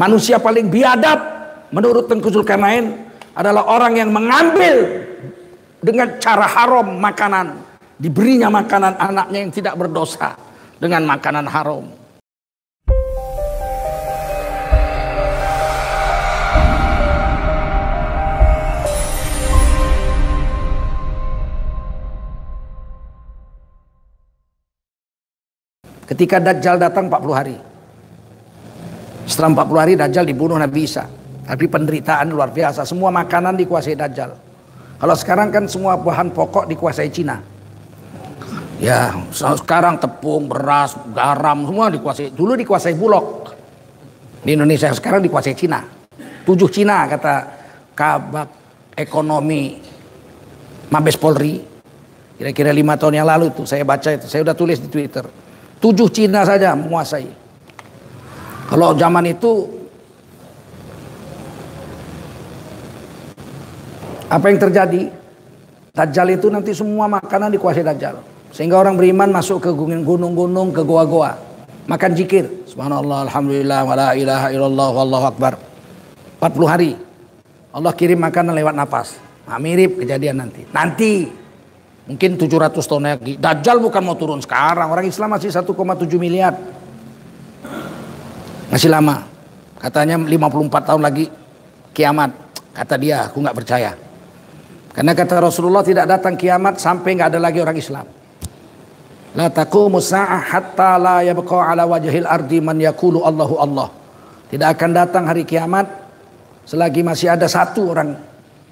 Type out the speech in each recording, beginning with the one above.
Manusia paling biadab menurut Tengku Zulkarnain adalah orang yang mengambil dengan cara haram makanan, diberinya makanan anaknya yang tidak berdosa dengan makanan haram. Ketika Dajjal datang 40 hari. Setelah 40 hari Dajjal dibunuh Nabi Isa. Tapi penderitaan luar biasa. Semua makanan dikuasai Dajjal. Kalau sekarang kan semua bahan pokok dikuasai Cina. Ya, sekarang tepung, beras, garam semua dikuasai. Dulu dikuasai Bulog. Di Indonesia sekarang dikuasai Cina. 7 Cina kata Kabak Ekonomi Mabes Polri. Kira-kira 5 tahun yang lalu itu saya baca itu. Saya udah tulis di Twitter. 7 Cina saja menguasai. Kalau zaman itu apa yang terjadi? Dajjal itu nanti semua makanan dikuasai Dajjal. Sehingga orang beriman masuk ke gunung-gunung, ke goa-goa. Makan zikir. Subhanallah, alhamdulillah, wa la ilaha illallah, wallahu akbar. 40 hari. Allah kirim makanan lewat napas. Nah, mirip kejadian nanti. Nanti. Mungkin 700 tahun lagi. Dajjal bukan mau turun sekarang. Orang Islam masih 1,7 miliar. Masih lama. Katanya 54 tahun lagi kiamat. Kata dia, aku nggak percaya. Karena kata Rasulullah tidak datang kiamat sampai nggak ada lagi orang Islam. La taqumu sa'ah hatta la yabqa ala wajhil ardi man yaqulu Allahu Allah. Tidak akan datang hari kiamat selagi masih ada satu orang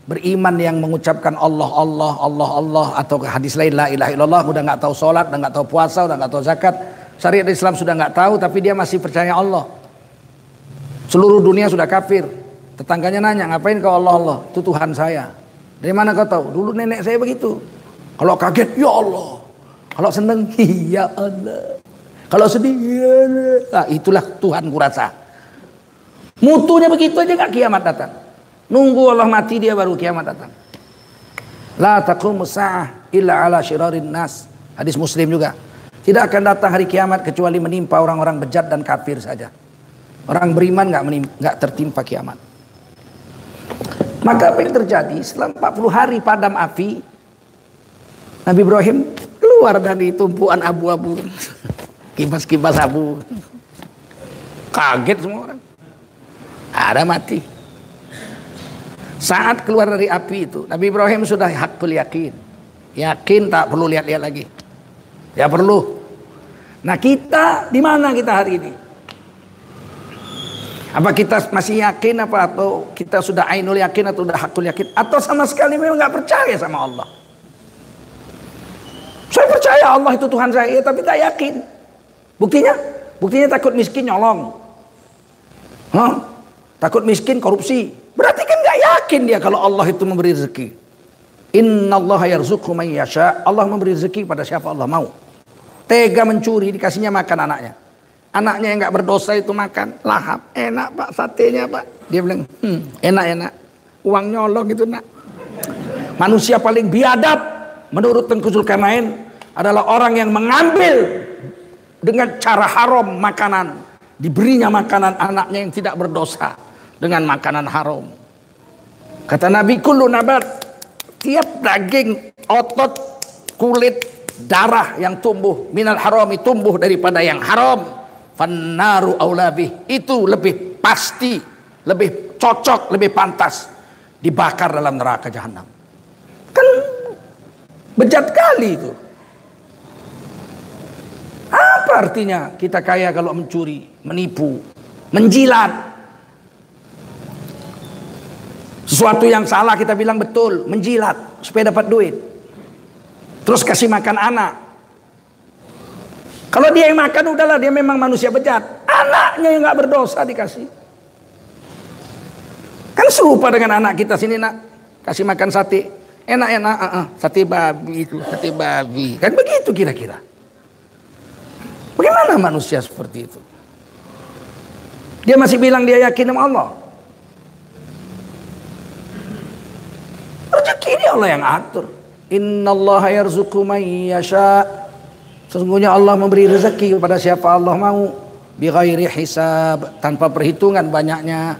beriman yang mengucapkan Allah, Allah, Allah, Allah, atau hadis lain la ilaha illallah, udah nggak tahu sholat, udah nggak tahu puasa, udah nggak tahu zakat, syariat Islam sudah nggak tahu, tapi dia masih percaya Allah. Seluruh dunia sudah kafir. Tetangganya nanya, ngapain kau Allah, Allah? Itu Tuhan saya. Dari mana kau tahu? Dulu nenek saya begitu. Kalau kaget, ya Allah. Kalau seneng, ya Allah. Kalau sedih, ya Allah. Nah, itulah Tuhan kurasa. Mutunya begitu aja nggak kiamat datang. Nunggu Allah mati dia baru kiamat datang. La taqumu sa'ah illa ala syirarin nas. Hadis Muslim juga. Tidak akan datang hari kiamat kecuali menimpa orang-orang bejat dan kafir saja. Orang beriman nggak tertimpa kiamat. Maka apa yang terjadi setelah 40 hari padam api, Nabi Ibrahim keluar dari tumpuan abu-abu. Kipas-kipas abu. Kaget semua orang. Ada mati. Saat keluar dari api itu, Nabi Ibrahim sudah hakul yakin. Yakin tak perlu lihat-lihat lagi. Ya perlu. Nah kita, di mana kita hari ini? Apa kita masih yakin apa atau kita sudah ainul yakin atau sudah hakul yakin? Atau sama sekali memang nggak percaya sama Allah? Saya percaya Allah itu Tuhan saya, tapi tak yakin. Buktinya? Buktinya takut miskin nyolong. Takut miskin korupsi. Berarti kan gak yakin dia kalau Allah itu memberi rezeki. Innallaha yarzuqu man yasha. Allah memberi rezeki pada siapa Allah mau. Tega mencuri, dikasihnya makan anaknya. Anaknya yang gak berdosa itu makan. Lahap, enak pak satenya pak. Dia bilang, enak-enak. Uang nyolong itu nak. Manusia paling biadab menurut Tengku Zulkarnain adalah orang yang mengambil dengan cara haram makanan. Diberinya makanan anaknya yang tidak berdosa dengan makanan haram. Kata Nabi, kullu nabat, tiap daging, otot, kulit, darah yang tumbuh minal harami, tumbuh daripada yang haram, fannaru aulabih, itu lebih pasti, lebih cocok, lebih pantas dibakar dalam neraka jahanam. Kan bejat kali itu. Apa artinya kita kaya kalau mencuri, menipu, menjilat? Sesuatu yang salah kita bilang betul, menjilat supaya dapat duit. Terus kasih makan anak. Kalau dia yang makan udahlah, dia memang manusia bejat. Anaknya yang nggak berdosa dikasih. Kan serupa dengan anak kita sini nak, kasih makan sate, enak-enak, sate babi itu, sate babi. Kan begitu kira-kira. Bagaimana manusia seperti itu? Dia masih bilang dia yakin sama Allah. Rezeki ini Allah yang atur. Innallaha yarzuqu man yasha. Sesungguhnya Allah memberi rezeki kepada siapa Allah mau. bighairi hisab, tanpa perhitungan banyaknya.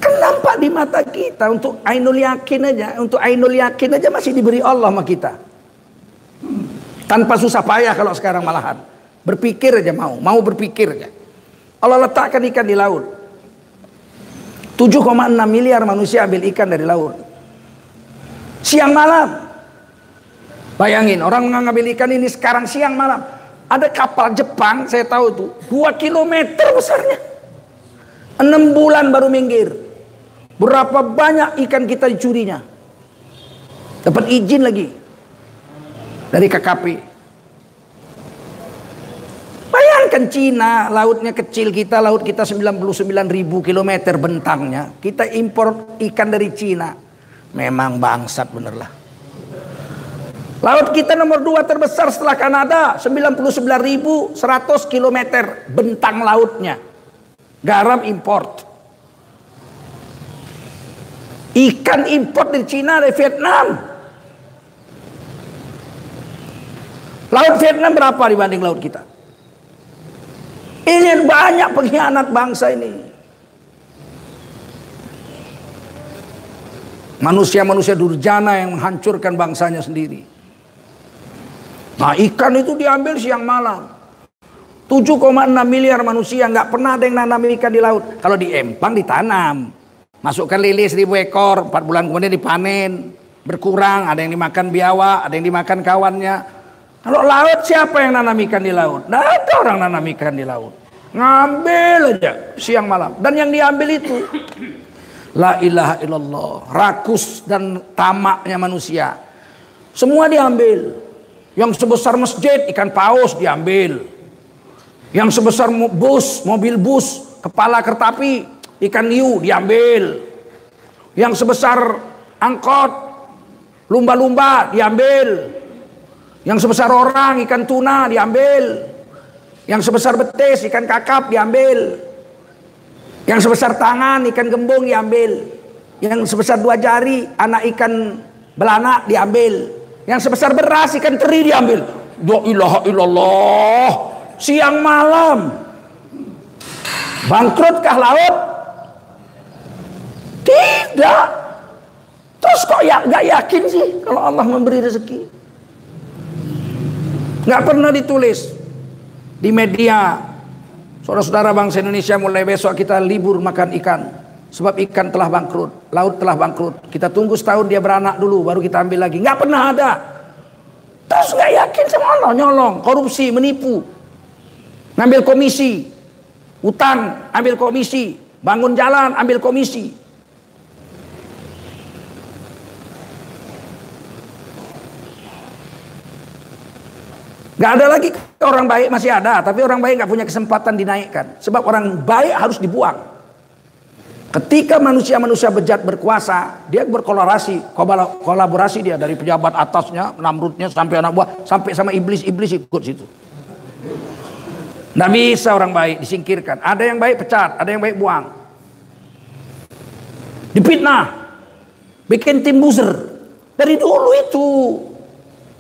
Kan nampak di mata kita, untuk ainul yakin aja masih diberi Allah sama kita. Tanpa susah payah kalau sekarang malahan. Berpikir aja mau berpikir aja. Allah letakkan ikan di laut. 7,6 miliar manusia ambil ikan dari laut. Siang malam. Bayangin, orang mengambil ikan ini sekarang siang malam. Ada kapal Jepang, saya tahu tuh, 2 kilometer besarnya. 6 bulan baru minggir. Berapa banyak ikan kita dicurinya. Dapat izin lagi dari KKP. Bayangkan Cina, lautnya kecil, laut kita 99.000 kilometer bentangnya. Kita impor ikan dari Cina. Memang bangsat bener lah. Laut kita nomor 2 terbesar setelah Kanada, 99.100 kilometer bentang lautnya. Garam import. Ikan import dari Cina, dari Vietnam. Laut Vietnam berapa dibanding laut kita? Ini banyak pengkhianat bangsa ini. Manusia-manusia durjana yang menghancurkan bangsanya sendiri. Nah, ikan itu diambil siang malam. 7,6 miliar manusia, nggak pernah ada yang nanam ikan di laut. Kalau di empang ditanam. Masukkan lele 1.000 ekor, 4 bulan kemudian dipanen. Berkurang, ada yang dimakan biawak, ada yang dimakan kawannya. Kalau laut, siapa yang nanam ikan di laut? Nggak ada orang nanam ikan di laut. Ngambil aja siang malam. Dan yang diambil itu la ilaha illallah, rakus dan tamaknya manusia. Semua diambil. Yang sebesar masjid, ikan paus diambil. Yang sebesar bus, mobil bus, kepala kereta api, ikan hiu diambil. Yang sebesar angkot, lumba-lumba diambil. Yang sebesar orang, ikan tuna diambil. Yang sebesar betis, ikan kakap diambil. Yang sebesar tangan, ikan gembung diambil. Yang sebesar 2 jari, anak ikan belanak diambil. Yang sebesar beras, ikan teri diambil. La ilaha illallah. Siang malam. Bangkrutkah laut? Tidak. Terus kok gak yakin sih kalau Allah memberi rezeki? Gak pernah ditulis di media, saudara-saudara bangsa Indonesia, mulai besok kita libur makan ikan. Sebab ikan telah bangkrut, laut telah bangkrut. Kita tunggu setahun dia beranak dulu, baru kita ambil lagi. Nggak pernah ada. Terus nggak yakin sama Allah, nyolong, korupsi, menipu. Ngambil komisi, utang, ambil komisi. Bangun jalan, ambil komisi. Nggak ada lagi orang baik, masih ada. Tapi orang baik nggak punya kesempatan dinaikkan. Sebab orang baik harus dibuang. Ketika manusia-manusia bejat berkuasa, dia kolaborasi dia dari pejabat atasnya, Namrudnya sampai anak buah, sampai sama iblis-iblis ikut situ. Nggak bisa orang baik disingkirkan. Ada yang baik pecat, ada yang baik buang. Dipitnah, bikin tim buzzer. Dari dulu itu,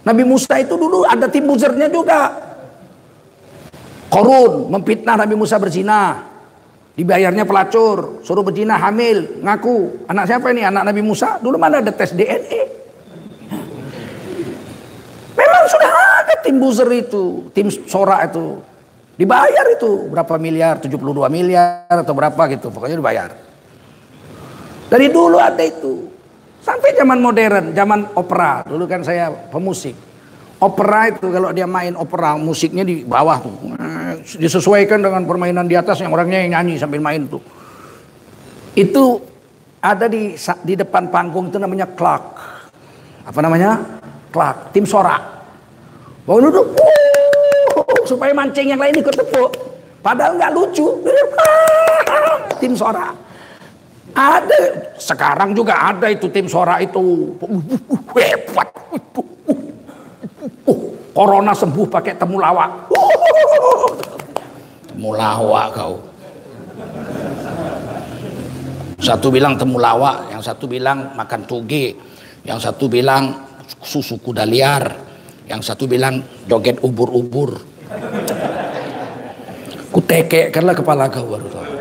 Nabi Musa itu dulu ada tim buzzernya juga. Korun memfitnah Nabi Musa berzina. Dibayarnya pelacur, suruh berzina, hamil, ngaku. Anak siapa ini? Anak Nabi Musa. Dulu mana ada tes DNA? Memang sudah ada tim buzzer itu, tim Sora itu. Dibayar itu berapa miliar, 72 miliar atau berapa gitu. Pokoknya dibayar. Dari dulu ada itu. Sampai zaman modern, zaman opera. Dulu kan saya pemusik. Opera itu kalau dia main opera, musiknya di bawah tuh. Disesuaikan dengan permainan di atas, yang orangnya yang nyanyi sambil main tuh. Itu ada di depan panggung itu namanya clock. Apa namanya? Clock, tim sorak. Bangun duduk, supaya mancing yang lain ikut tepuk. Padahal nggak lucu. Tim sorak. Ada, sekarang juga ada itu tim sorak itu. Hebat. Corona sembuh pakai temulawak. Temulawak kau. Satu bilang temulawak, yang satu bilang makan toge, yang satu bilang susu kuda liar, yang satu bilang joget ubur-ubur. Ku tekekkanlah kepala kau baru tahu.